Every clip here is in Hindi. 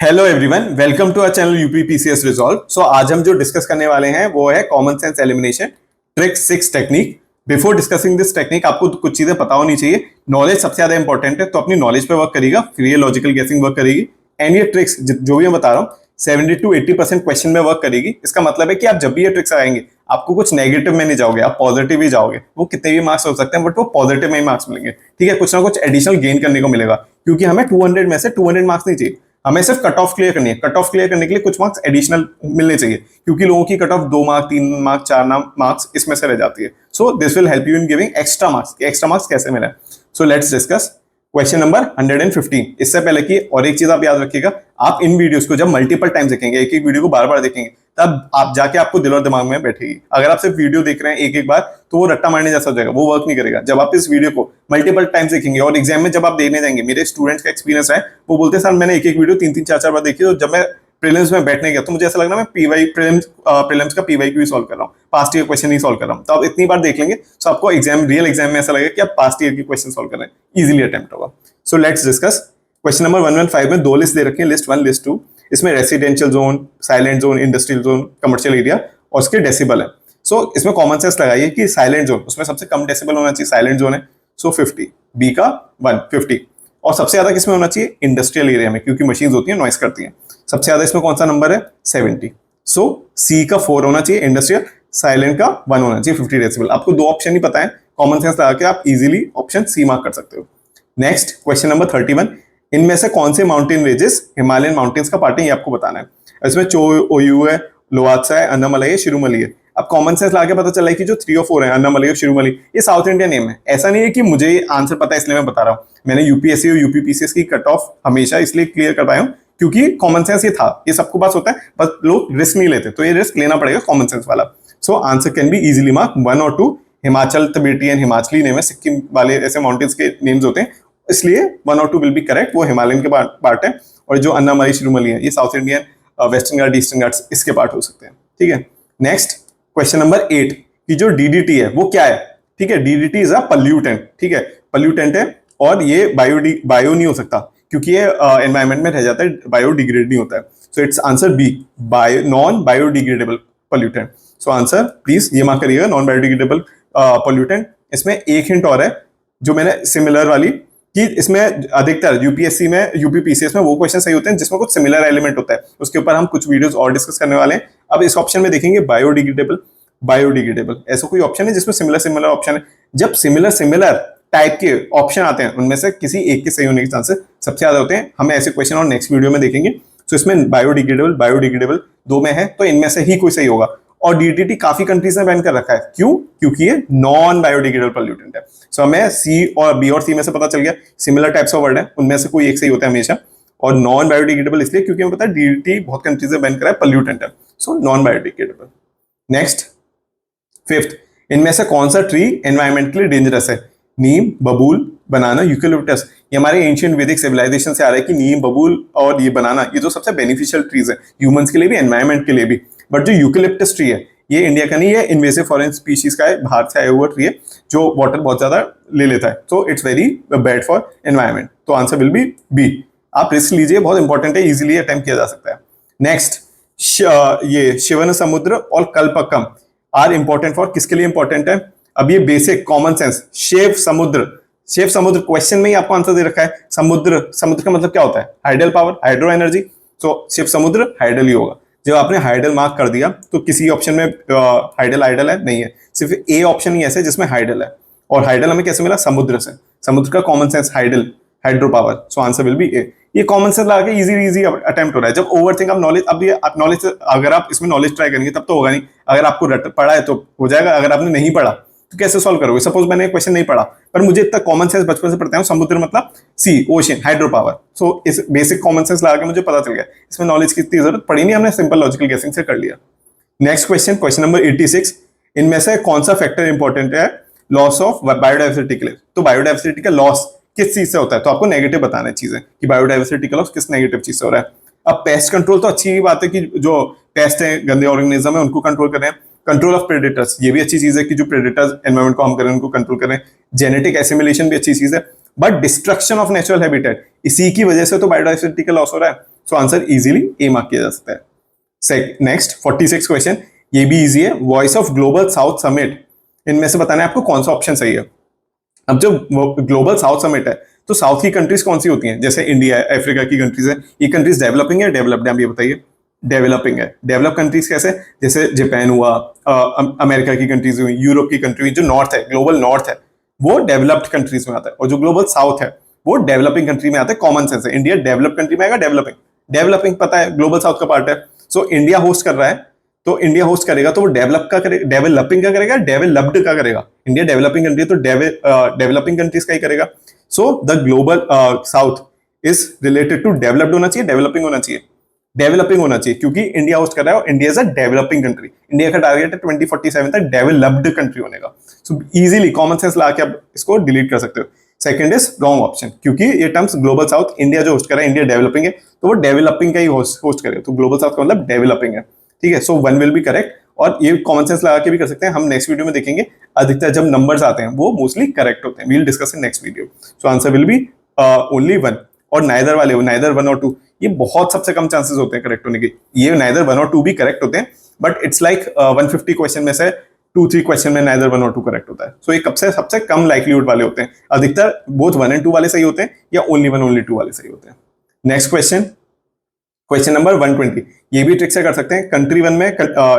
Hello everyone, welcome to our channel UP PCS resolve. So आज हम जो डिस्कस करने वाले हैं वो है common sense elimination trick 6 technique. Before discussing this technique आपको कुछ चीजें पता होनी चाहिए। नॉलेज सबसे ज्यादा इंपॉर्टेंट है, तो अपनी नॉलेज पे वर्क करिएगा, फिर ये लॉजिकल गेसिंग वर्क करेगी। एंड ये ट्रिक्स जो भी मैं बता रहा हूँ 70 to 80% क्वेश्चन में वर्क करेगी। इसका मतलब है कि आप जब भी ये ट्रिक्स आएंगे आपको कुछ नेगेटिव में नहीं जाओगे, आप पॉजिटिव ही जाओगे। वो कितने भी मार्क्स हो सकते हैं बट वो पॉजिटिव में ही मार्क्स मिलेंगे। ठीक है, कुछ ना कुछ एडिशनल गेन करने को मिलेगा, क्योंकि हमें 200 में से 200 मार्क्स नहीं चाहिए, हमें सिर्फ कट ऑफ क्लियर करनी है। कट ऑफ क्लियर करने के लिए कुछ मार्क्स एडिशनल मिलने चाहिए, क्योंकि लोगों की cut off 2 marks 3 marks 4 marks इसमें से रह जाती है। So this will help you in giving extra marks. Extra marks कैसे मिले? So let's discuss question number 115। इससे पहले कि और एक चीज आप याद रखिएगा, आप इन वीडियोस को जब मल्टीपल टाइम्स देखेंगे, एक एक वीडियो को बार बार देखेंगे, तब आप जाके आपको दिल और दिमाग में बैठेगी। अगर आप सिर्फ वीडियो देख रहे हैं एक एक बार तो वो रट्टा मारने जैसा हो जाएगा, वो वर्क नहीं करेगा। जब आप इस वीडियो को मल्टीपल टाइम्स देखेंगे और एग्जाम में जब आप देने जाएंगे, मेरे स्टूडेंट्स का एक्सपीरियंस है, वो बोलते हैं सर मैंने एक एक वीडियो 3 3 4 4 बार देखी, तो जब मैं प्रीलिम्स में बैठने गया तो मुझे ऐसा लगा मैं पीवाई प्रीलिम्स का पीवाईक्यू ही सॉल्व कर रहा हूँ, पास्ट ईयर क्वेश्चन ही सॉल्व कर रहा हूँ। तो आप इतनी बार देख लेंगे तो आपको एग्जाम रियल एग्जाम में ऐसा लगेगा कि आप पास्ट ईयर की क्वेश्चन सॉल्व कर रहे हैं, इजीली अटेम्प्ट होगा। So let's discuss question number 115 में 2 लिस्ट दे रखी है, लिस्ट 1 लिस्ट 2। इसमें residential zone, silent zone, industrial zone, commercial area और उसके डेसिबल है। सो इसमें कॉमन सेंस लगाइए कि साइलेंट जोन, उसमें सबसे कम डेसिबल होना चाहिए, साइलेंट जोन है सो 50, बी का 150। और सबसे ज्यादा किसमें होना चाहिए? इंडस्ट्रियल एरिया में, क्योंकि मशीन्स होती हैं नॉइस करती हैं। सबसे ज्यादा इसमें कौन सा नंबर है? 70। सो सी का 4 होना चाहिए इंडस्ट्रियल, साइलेंट का 1 होना चाहिए 50 डेसिबल। आपको 2 ऑप्शन ही पता है, कॉमन सेंस लगा के आप इजीली ऑप्शन सी मार्क कर सकते हो। नेक्स्ट क्वेश्चन नंबर 31, इनमें से कौन से माउंटेन रेंजेस हिमालयन माउंटेन्स का पार्ट है, ये आपको बताना है। इसमें चोयू है, लोवात्सा है, अन्नामलई है, शिरुमली है। अब कॉमन सेंस लाके पता चला है कि जो 3 और 4 है, अन्नामलई और शिरुमली, ये साउथ इंडियन नेम है। ऐसा नहीं है कि मुझे ये आंसर पता है इसलिए मैं बता रहा हूँ। मैंने यूपीएससी और यूपीपीसीएस की कट ऑफ हमेशा इसलिए क्लियर कर पाया हूँ क्योंकि कॉमन सेंस ये था। ये सबको पास होता है, बस लोग रिस्क नहीं लेते, तो ये रिस्क लेना पड़ेगा कॉमन सेंस वाला। So answer can be easily mark 1 और 2। हिमाचल तिबेटियन, हिमाचली नेम है, सिक्किम वाले ऐसे माउंटेन्स के नेम्स होते हैं, इसलिए 1 और 2 विल बी करेक्ट। वो हिमालयन के पार्ट है, और जो अन्नामलई शिरुमली है ये साउथ इंडियन, वेस्टर्न घाट, ईस्टर्न घाट्स इसके पार्ट हो सकते हैं। ठीक है, नेक्स्ट क्वेश्चन नंबर 8 कि जो डीडीटी है वो क्या है? ठीक है, डीडीटी इज अ पॉल्यूटेंट। ठीक है, पॉल्यूटेंट है और ये बायो नहीं हो सकता, क्योंकि ये एनवायरमेंट में रह जाता है, बायोडिग्रेड नहीं होता है। So it's answer B, non biodegradable pollutant. So answer please ये मार्क करिएगा, नॉन बायोडिग्रेडेबल पॉल्यूटेंट। इसमें एक हिंट और है जो मैंने सिमिलर वाली, कि इसमें अधिकतर यूपीएससी में, यूपीपीसीएस में वो क्वेश्चन सही होते हैं जिसमें कुछ सिमिलर एलिमेंट होता है। उसके ऊपर हम कुछ वीडियोस और डिस्कस करने वाले हैं। अब इस ऑप्शन में देखेंगे बायोडिग्रेडेबल, बायोडिग्रेडेबल ऐसा कोई ऑप्शन है जिसमें सिमिलर सिमिलर ऑप्शन है। जब सिमिलर सिमिलर टाइप के ऑप्शन आते हैं उनमें से किसी एक के सही होने के चांसेस सबसे ज्यादा होते हैं। हमें ऐसे क्वेश्चन और नेक्स्ट वीडियो में देखेंगे। तो इसमें बायोडिग्रेडेबल बायोडिग्रेडेबल 2 में है, तो इनमें से ही कोई सही होगा। और डीडीटी काफी कंट्रीज ने बैन कर रखा है, क्यों? क्योंकि ये नॉन बायोडिग्रेडेबल पॉल्यूटेंट है। सो हमें सी और बी और सी में से पता चल गया सिमिलर टाइप्स ऑफ वर्ड है, उनमें से कोई एक सही होता है हमेशा। और नॉन बायोडिग्रेडेबल इसलिए क्योंकि हमें पता है डीडीटी बहुत कंट्रीज ने बैन करा है, पॉल्यूटेंट है, so non biodegradable. Next 5th, इनमें से कौन सा ट्री एनवायरमेंट के लिए डेंजरस है? नीम, बबूल, बनाना, यूकेलिप्टस। ये हमारे एंशिएंट वैदिक सिविलाइजेशन से आ रहा है कि नीम, बबूल और ये बनाना, ये जो सबसे बेनिफिशियल ट्रीज है ह्यूमंस के लिए भी, एनवायरमेंट के लिए भी। बट जो यूकेलिप्टस ट्री है ये इंडिया का नहीं है, इन्वेसिव फॉरेन स्पीशीज का है, बाहर से आया हुआ ट्री है जो वाटर बहुत ज्यादा ले लेता है। तो it's very bad for environment. तो आंसर विल बी बी। आप रिस्क लीजिए, बहुत इंपॉर्टेंट है, इजीली अटेम्प्ट किया जा सकता है। नेक्स्ट ये शिवन समुद्र और कल्पकम आर इंपॉर्टेंट फॉर, किसके लिए इंपॉर्टेंट है? अब ये बेसिक कॉमन सेंस, शिव समुद्र, शिव समुद्र क्वेश्चन में ही आपको आंसर दे रखा है। समुद्र, समुद्र का मतलब क्या होता है? Hydel power, hydro energy. तो शिव समुद्र हाइडल ही होगा। जब आपने हाइडल मार्क कर दिया तो किसी ऑप्शन में हाइडल आइडल है नहीं है, सिर्फ ए ऑप्शन ही ऐसे जिसमें हाइडल है। और हाइडल हमें कैसे मिला? समुद्र से। समुद्र का common sense hydel, hydro power. So answer will be A. ये कॉमन सेंस लगा के इजी अटेम्प्ट हो रहा है। जब ओवरथिंक आप नॉलेज, अब ये आप नॉलेज, अगर आप इसमें नॉलेज ट्राई करेंगे तब तो होगा नहीं। अगर आपको पढ़ा है तो हो जाएगा, अगर आपने नहीं पढ़ा तो कैसे सॉल्व करोगे? सपोज मैंने क्वेश्चन नहीं पढ़ा पर मुझे इतना कॉमन सेंस बचपन से पढ़ते हैं, समुद्र मतलब सी, ओशन, हाइड्रो पावर। सो इस बेसिक कॉमन सेंस लगा के मुझे पता चल गया, इसमें नॉलेज की इतनी जरूरत पड़ी नहीं, हमने सिंपल लॉजिकल गेसिंग से कर लिया। नेक्स्ट क्वेश्चन, क्वेश्चन नंबर 86, इनमें से कौन सा फैक्टर इंपॉर्टेंट है लॉस ऑफ बायोडाइवर्सिटी के लिए? तो बायोडाइवर्सिटी का लॉस किस चीज से होता है? तो आपको नेगेटिव बताना है चीजें कि बायोडाइवर्सिटी का लॉस किस नेगेटिव चीज से हो रहा है। अब पेस्ट कंट्रोल तो अच्छी बात है कि जो पेस्ट है, गंदे ऑर्गेनिज्म है, उनको कंट्रोल कर रहे हैं। कंट्रोल ऑफ प्रेडेटर्स, ये भी अच्छी चीज है कि जो प्रेडेटर्स एनवायरमेंट को हम करें उनको कंट्रोल करें। जेनेटिक एसिमिलेशन भी अच्छी चीज है। But destruction of natural habitat, इसी की वजह से तो बायोडाइवर्सिटी का लॉस हो रहा है। सो आंसर इजीली ए मार्क किया जा सकता है। नेक्स्ट 46 क्वेश्चन, ये भी इजी है। Voice of global south summit, इनमें से बताना है आपको कौन सा ऑप्शन सही है। अब जो ग्लोबल साउथ समिट है तो साउथ की कंट्रीज कौन सी होती हैं, जैसे इंडिया है, अफ्रीका की कंट्रीज है, ये कंट्रीज डेवलपिंग है डेवलप्ड है, आप ये बताइए। डेवलपिंग है। डेवलप कंट्रीज कैसे, जैसे जापान हुआ, अमेरिका की कंट्रीज हुई, यूरोप की कंट्री, जो नॉर्थ है, ग्लोबल नॉर्थ है, वो डेवलप्ड कंट्रीज में आता है, और जो ग्लोबल साउथ है वो डेवलपिंग कंट्री में आता है। कॉमन सेंस है, इंडिया डेवलप कंट्री में आएगा, डेवलपिंग डेवलपिंग पता है ग्लोबल साउथ का पार्ट है। सो इंडिया होस्ट कर रहा है, तो इंडिया होस्ट करेगा तो वो डेवलप का करेगा, डेवलपिंग का करेगा, डेवलप्ड का करेगा। इंडिया डेवलपिंग कंट्री तो डेवलपिंग कंट्रीज का ही करेगा। So the global south is related to developed होना चाहिए, डेवलपिंग होना चाहिए, डेवलपिंग होना चाहिए, क्योंकि इंडिया होस्ट कर रहा है और India is a developing country. India का टारगेट है 2047 तक डेवलप्ड कंट्री होने का। सो इजीली कॉमन सेंस ला के आप इसको डिलीट कर सकते हो। सेकंड इज रॉन्ग ऑप्शन, क्योंकि ये टर्म्स ग्लोबल साउथ, इंडिया जो होस्ट कर रहा है, इंडिया डेवलपिंग है, तो वो डेवलपिंग का ही होस्ट करेगा, तो ग्लोबल साउथ का मतलब डेवलपिंग है, ठीक है। So one will be correct, और ये कॉमन सेंस लगा के भी कर सकते हैं। हम नेक्स्ट वीडियो में देखेंगे, अधिकतर जब नंबर्स आते हैं वो मोस्टली करेक्ट होते हैं। We will discuss in next video. So answer will be only one, और नाइदर वाले हो, नाइदर 1 और 2, ये बहुत सबसे कम चांसेस होते हैं करेक्ट होने के। ये नाइदर 1 और 2 भी करेक्ट होते हैं, बट इट्स लाइक 150 क्वेश्चन में से 2-3 क्वेश्चन में नाइदर 1 और 2 करेक्ट होता है। सो ये सबसे कम लाइक्लीहुड वाले होते हैं। अधिकतर बोथ 1 एंड 2 वाले सही होते हैं, या ओनली 1 ओनली 2 वाले सही होते हैं। नेक्स्ट क्वेश्चन, क्वेश्चन नंबर 120, ये भी ट्रिक से कर सकते हैं। कंट्री 1 में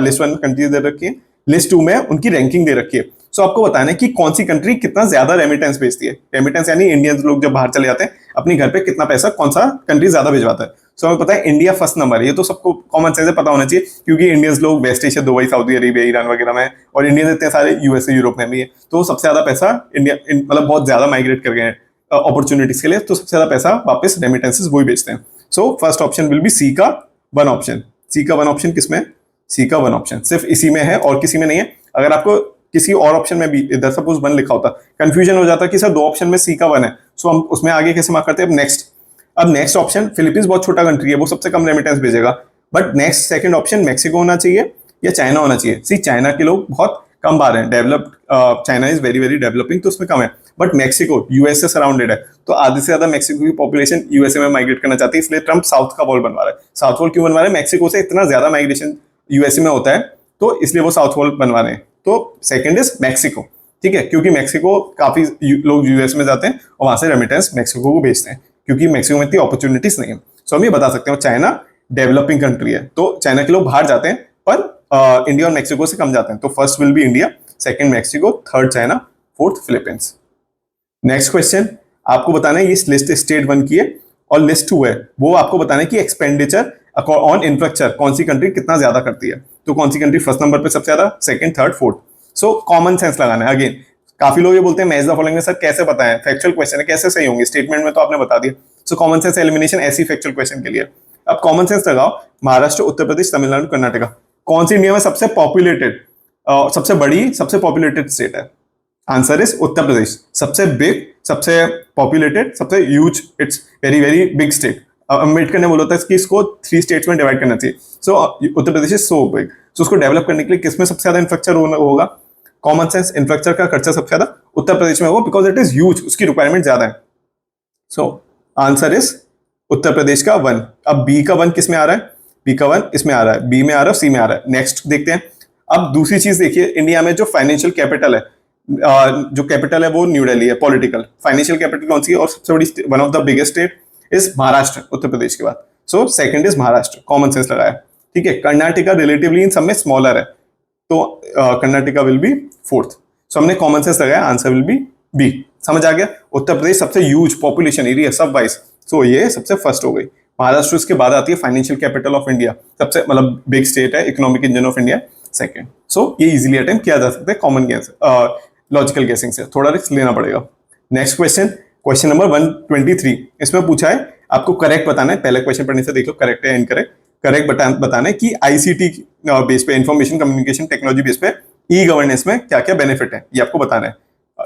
लिस्ट 1 में कंट्रीज दे रखी है, लिस्ट 2 में उनकी रैंकिंग दे रखी है। सो आपको बताना है कि कौन सी कंट्री कितना ज्यादा रेमिटेंस भेजती है। रेमिटेंस यानी इंडियंस लोग जब बाहर चले जाते हैं अपने घर पे कितना पैसा कौन सा कंट्री ज्यादा भिजवाता है। सो हमें पता है इंडिया फर्स्ट नंबर है, ये तो सबको कॉमन सेंस से पता होना चाहिए, क्योंकि इंडियंस लोग west Asia, Dubai, Saudi Arabia, Iran वगैरह में, और इंडियंस इतने सारे यूएसए, यूरोप में भी है, तो सबसे ज्यादा पैसा इंडिया मतलब बहुत ज्यादा माइग्रेट कर गए हैं अपॉर्चुनिटीज के लिए, तो सबसे ज्यादा पैसा वापस रेमिटेंसेस वही भेजते हैं। So first option will be C का 1 ऑप्शन। सी का 1 ऑप्शन किसमें, सी का 1 ऑप्शन सिर्फ इसी में है और किसी में नहीं है। अगर आपको किसी और ऑप्शन में भी इधर सपोज 1 लिखा होता, कंफ्यूजन हो जाता कि सर 2 ऑप्शन में सी का 1 है, सो हम उसमें आगे कैसे मार्क करते हैं। अब नेक्स्ट ऑप्शन, फिलीपींस बहुत छोटा कंट्री है, वो सबसे कम रेमिटेंस भेजेगा, but next second option Mexico होना चाहिए या चाइना होना चाहिए। सी चाइना के लोग बहुत कम बार हैं, developed China is very very developing, तो उसमें कम है, बट मैक्सिको यूएस से सराउंडेड है, तो आधे से ज्यादा मैक्सिको की पॉपुलेशन यूएसए में माइग्रेट करना चाहती है, इसलिए ट्रम्प साउथ का वॉल बनवा रहा है। साउथ वॉल क्यों बनवा रहे हैं, मैक्सिको से इतना ज्यादा माइग्रेशन यूएसए में होता है, तो इसलिए वो साउथ वॉल बनवा रहे हैं। तो सेकंड इज मैक्सिको, ठीक है, क्योंकि मैक्सिको काफी लोग यूएस में जाते हैं और वहां से रेमिटेंस मैक्सिको को भेजते हैं, क्योंकि मैक्सिको में इतनी अपॉर्चुनिटीज नहीं है। सो हम ये बता सकते हैं चाइना डेवलपिंग कंट्री है, तो चाइना के लोग बाहर जाते हैं, पर इंडिया और मैक्सिको से कम जाते हैं। तो first will be India, second Mexico, third China, fourth Philippines. Next question, आपको बताना है, ये लिस्ट स्टेट 1 की है और लिस्ट 2 है, वो आपको बताना है कि एक्सपेंडिचर ऑन इंफ्रास्ट्रक्चर कौन सी कंट्री कितना ज्यादा करती है। तो कौन सी कंट्री फर्स्ट नंबर पे सबसे ज्यादा, second, third, fourth. So common sense लगाना है। अगेन काफी लोग ये बोलते हैं मैच द फॉलोइंग में, सर कैसे पता है, फैक्चुअल क्वेश्चन है, कैसे सही होंगे, स्टेटमेंट में तो आपने बता दिया। सो कॉमन सेंस एलिमिनेशन ऐसी फैक्चुअल क्वेश्चन के लिए। अब कॉमन सेंस लगाओ, महाराष्ट्र, उत्तर प्रदेश, तमिलनाडु, कर्नाटका, कौन सी इंडिया में सबसे पॉपुलेटेड, सबसे बड़ी, सबसे पॉपुलेटेड स्टेट है। आंसर इज उत्तर प्रदेश, सबसे बिग, सबसे पॉपुलेटेड, सबसे huge, it's very very big state. Ambedkar ने बोला था कि इसको 3 स्टेट्स में डिवाइड करना चाहिए। सो Uttar Pradesh is so big, सो उसको डेवलप करने के लिए किसमें सबसे ज्यादा इंफ्रास्ट्रक्चर होगा, कॉमन सेंस, इंफ्रास्ट्रक्चर का खर्चा सबसे ज्यादा उत्तर प्रदेश में होगा, बिकॉज इट इज ह्यूज, उसकी रिक्वायरमेंट ज्यादा है। So answer is Uttar Pradesh का 1। अब बी का 1 किस में आ रहा है, बी का 1 इसमें आ रहा है, बी में आ रहा है, सी में आ रहा है। नेक्स्ट देखते हैं। अब दूसरी चीज देखिए, इंडिया में जो फाइनेंशियल कैपिटल है, जो कैपिटल है वो न्यू दिल्ली है, पॉलिटिकल फाइनेंशियल कैपिटल कौन सी है, और सबसे बड़ी one of the biggest state is Maharashtra, Uttar Pradesh के बाद। So second is Maharashtra, common sense लगाया, ठीक है। कर्नाटका रिलेटिवली इन सब में स्मॉलर है, तो कर्नाटका विल बी फोर्थ। सो हमने कॉमन सेंस लगाया, आंसर विल बी बी। समझ आ गया। उत्तर प्रदेश सबसे ह्यूज पॉपुलेशन एरिया सब वाइज, सो ये सबसे फर्स्ट हो गई। महाराष्ट्र उसके बाद आती है फाइनेंशियल कैपिटल ऑफ इंडिया, सबसे मतलब बिग स्टेट है, economic engine of India second. So ये इजीली अटेम्प्ट किया जा सकता है कॉमन गेस, लॉजिकल गेसिंग से, थोड़ा रिस्क लेना पड़ेगा। नेक्स्ट क्वेश्चन, क्वेश्चन नंबर 123, इसमें पूछा है आपको करेक्ट बताना है, पहले क्वेश्चन पढ़ने से देख लो करेक्ट है इनकरेक्ट। करेक्ट बताना है कि आईसीटी बेस पे, इंफॉर्मेशन कम्युनिकेशन टेक्नोलॉजी बेस पे ई गवर्नेंस में क्या क्या बेनिफिट है, ये आपको बताना है।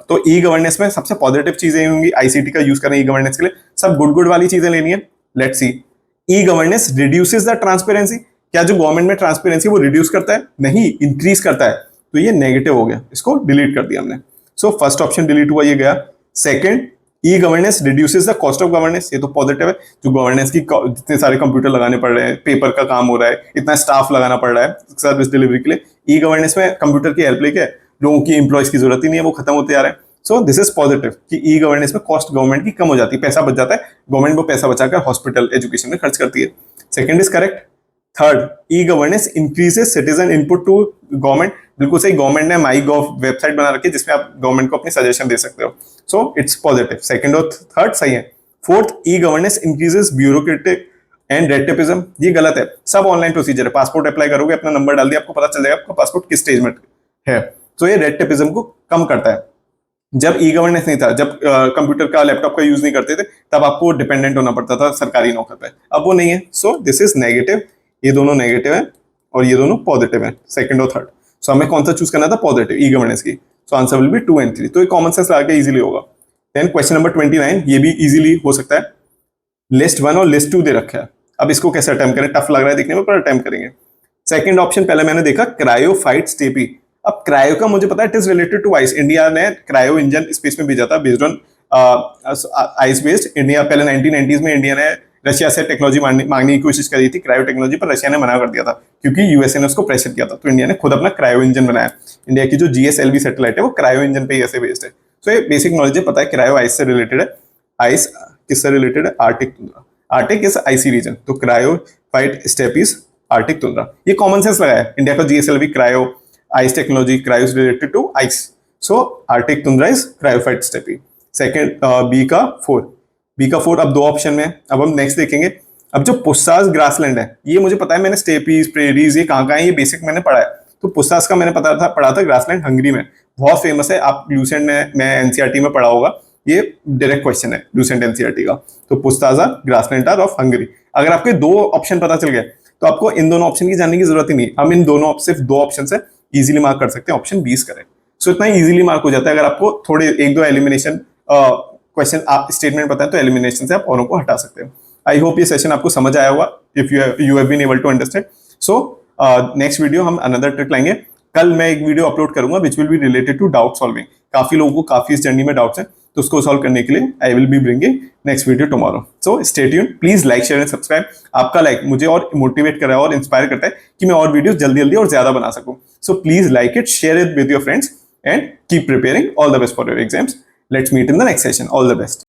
तो ई गवर्नेंस में सबसे पॉजिटिव चीजें होंगी, आईसीटी का यूज करें ई गवर्नेंस के लिए, सब गुड वाली चीजें लेनी है। Let's see, e governance reduces the transparency, क्या जो गवर्नमेंट में ट्रांसपेरेंसी वो रिड्यूस करता है, नहीं इंक्रीज करता है, तो ये नेगेटिव हो गया, इसको डिलीट कर दिया हमने। सो फर्स्ट ऑप्शन डिलीट हुआ, ये गया। Second, e governance reduces the cost of governance, ये तो पॉजिटिव है। जो गवर्नेंस की जितने सारे कंप्यूटर लगाने पड़ रहे हैं, पेपर का काम हो रहा है, इतना स्टाफ लगाना पड़ रहा है सर्विस डिलीवरी के लिए, ई गवर्नेंस में कंप्यूटर की हेल्प लेके लोगों की एम्प्लॉयज की जरूरत ही नहीं है, वो खत्म होते जा रहे हैं। सो दिस इज पॉजिटिव कि ई गवर्नेंस में कॉस्ट गवर्नमेंट की कम हो जाती है, पैसा बच जाता है, गवर्नमेंट वो पैसा बचाकर हॉस्पिटल एजुकेशन में खर्च करती है। Second is correct. Third, e governance increases citizen input to government, बिल्कुल सही, गवर्नमेंट ने माई गॉव वेबसाइट बना रखी है जिसमें आप गवर्नमेंट को अपनी सजेशन दे सकते हो। सो इट्स पॉजिटिव, सेकंड और थर्ड सही है। Fourth, E governance increases bureaucratic and red tapism, ये गलत है। सब ऑनलाइन प्रोसीजर है, पासपोर्ट अप्लाई करोगे, अपना नंबर डाल दिया, आपको पता चल जाएगा आपका पासपोर्ट किस स्टेज में है। तो ये रेड टेपिज्म को कम करता है। जब ई गवर्नेंस नहीं था, जब कंप्यूटर का लैपटॉप का यूज नहीं करते थे, तब आपको डिपेंडेंट होना पड़ता था सरकारी नौकर पे, अब वो नहीं है। सो दिस इज नेगेटिव, ये दोनों नेगेटिव है और ये दोनों पॉजिटिव है, सेकंड और थर्ड। सो हमें कौन सा चूज करना था, पॉजिटिव, ई गवर्नेंस की। सो आंसर विल बी 2 and 3। तो ये कॉमन सेंस लगा के इजीली होगा। देन क्वेश्चन नंबर 29, ये भी इजीली हो सकता है। लिस्ट 1 और लिस्ट 2 दे रखा है, अब इसको कैसे अटेम्प्ट करें, टफ लग रहा है देखने में, पर अटेम्प्ट करेंगे। सेकंड ऑप्शन पहले मैंने देखा, क्रायोफाइट स्टेपी। अब क्रायो का मुझे पता है, it is related to ice. India ने क्रायो इंजन स्पेस में भेजा था based on ice based. India पहले 1990s में इंडिया ने रशिया से टेक्नोलॉजी मांगने की कोशिश करी थी, क्रायो टेक्नोलॉजी, पर रशिया ने मना कर दिया था क्योंकि यूएसए ने उसको प्रेशर किया था। तो इंडिया ने खुद अपना क्रायो इंजन बनाया। इंडिया की जो GSLV सैटेलाइट है वो क्रायो इंजन पे ही ऐसे बेस्ड है। तो ये बेसिक नॉलेज है, पता है क्रायो आइस से रिलेटेड है। आइस किससे रिलेटेड है, Arctic tundra. Arctic is icy region, तो क्रायोफाइट स्टेपीज आर्टिक तुंद्रा, ये कॉमन सेंस लगा है। इंडिया का GSLV cryo ice technology, cryo is related to ice, so Arctic tundra is cryophyte steppe. Second B का 4। अब 2 ऑप्शन में। अब हम नेक्स्ट देखेंगे। अब जो पुस्सास ग्रासलैंड है, ये मुझे पता है, मैंने स्टेपीज प्रेरीज ये कहाँ है, ये बेसिक मैंने पढ़ा है। तो पुस्सास का मैंने पढ़ा था ग्रासलैंड हंगरी में, बहुत फेमस है। आप ल्यूसेंट में एनसीईआरटी में पढ़ा होगा, ये डायरेक्ट क्वेश्चन है ल्यूसेंट एनसीईआरटी का। तो पुस्ताजा ग्रासलैंड आर ऑफ हंगरी। अगर आपके 2 ऑप्शन पता चल गए तो आपको इन दोनों ऑप्शन की जानने की जरूरत ही नहीं। हम इन दोनों सिर्फ 2 ऑप्शन से इजीली मार्क कर सकते हैं, ऑप्शन 20 करें। सो इतना इजीली मार्क हो जाता है। अगर आपको थोड़े 1-2 एलिमिनेशन क्वेश्चन आप स्टेटमेंट पता है तो एलिमिनेशन से आप औरों को हटा सकते हो। आई होप ये सेशन आपको समझ आया होगा, if you have been able to understand. So next video हम अनदर ट्रिक लाएंगे। कल मैं एक वीडियो अपलोड करूंगा which will be related to doubt solving. काफी लोगों को काफी इस जर्नी में डाउट्स हैं, तो उसको सॉल्व करने के लिए I will be bringing next video tomorrow. So stay tuned, please like share and subscribe. आपका लाइक मुझे और मोटिवेट कर रहा है और इंस्पायर करता है कि मैं और वीडियोस जल्दी और ज्यादा बना सकूं। So please like it, share it with your friends and keep preparing. All the best for your exams. Let's meet in the next session. All the best.